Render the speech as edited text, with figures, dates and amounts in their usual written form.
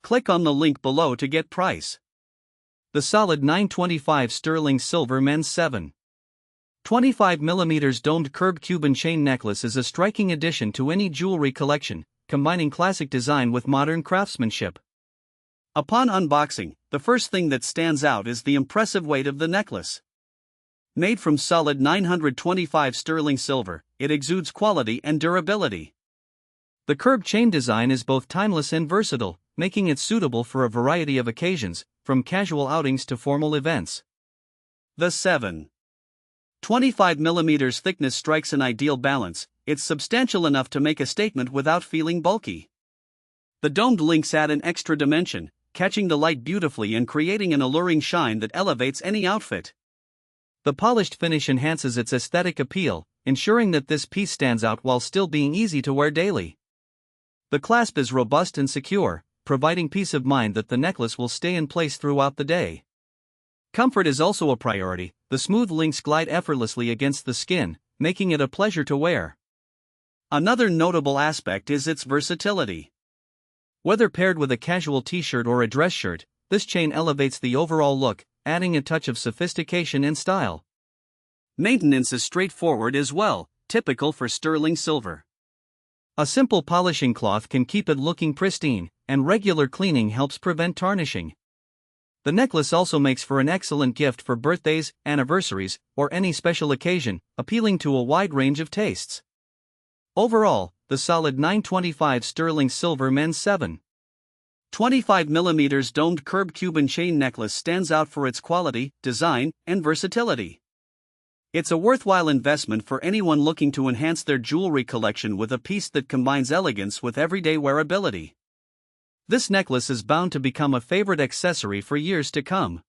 Click on the link below to get price. The solid 925 sterling silver men's 7.25mm domed curved Cuban chain necklace is a striking addition to any jewelry collection, combining classic design with modern craftsmanship. Upon unboxing, the first thing that stands out is the impressive weight of the necklace. Made from solid 925 sterling silver, it exudes quality and durability. The curved chain design is both timeless and versatile, making it suitable for a variety of occasions, from casual outings to formal events. The 7.25mm thickness strikes an ideal balance. It's substantial enough to make a statement without feeling bulky. The domed links add an extra dimension, catching the light beautifully and creating an alluring shine that elevates any outfit. The polished finish enhances its aesthetic appeal, ensuring that this piece stands out while still being easy to wear daily. The clasp is robust and secure, providing peace of mind that the necklace will stay in place throughout the day. Comfort is also a priority. The smooth links glide effortlessly against the skin, making it a pleasure to wear. Another notable aspect is its versatility. Whether paired with a casual t-shirt or a dress shirt, this chain elevates the overall look, adding a touch of sophistication and style. Maintenance is straightforward as well, typical for sterling silver. A simple polishing cloth can keep it looking pristine, and regular cleaning helps prevent tarnishing. The necklace also makes for an excellent gift for birthdays, anniversaries, or any special occasion, appealing to a wide range of tastes. Overall, the solid 925 sterling silver men's 7.25mm domed curved Cuban chain necklace stands out for its quality, design, and versatility. It's a worthwhile investment for anyone looking to enhance their jewelry collection with a piece that combines elegance with everyday wearability. This necklace is bound to become a favorite accessory for years to come.